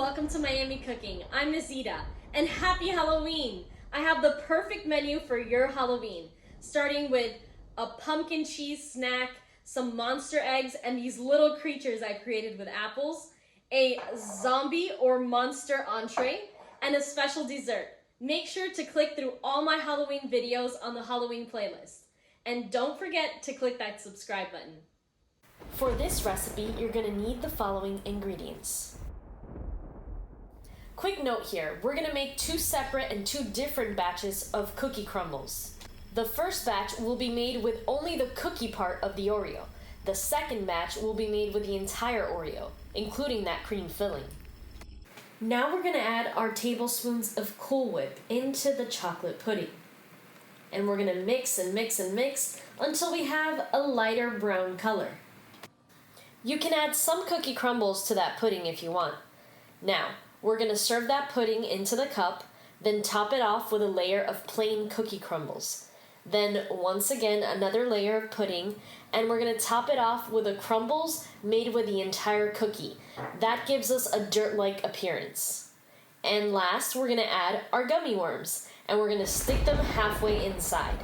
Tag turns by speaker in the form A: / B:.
A: welcome to Miami Cooking. I'm Nazita, and happy Halloween! I have the perfect menu for your Halloween, starting with a pumpkin cheese snack, some monster eggs, and these little creatures I've created with apples, a zombie or monster entree, and a special dessert. Make sure to click through all my Halloween videos on the Halloween playlist. And don't forget to click that subscribe button. For this recipe, you're going to need the following ingredients. Quick note here, we're going to make 2 separate and 2 different batches of cookie crumbles. The first batch will be made with only the cookie part of the Oreo. The second batch will be made with the entire Oreo, including that cream filling. Now we're going to add our tablespoons of Cool Whip into the chocolate pudding. And we're going to mix and mix and mix until we have a lighter brown color. You can add some cookie crumbles to that pudding if you want. Now, we're going to serve that pudding into the cup, then top it off with a layer of plain cookie crumbles. Then, once again, another layer of pudding, and we're going to top it off with the crumbles made with the entire cookie. That gives us a dirt-like appearance. And last, we're going to add our gummy worms, and we're going to stick them halfway inside.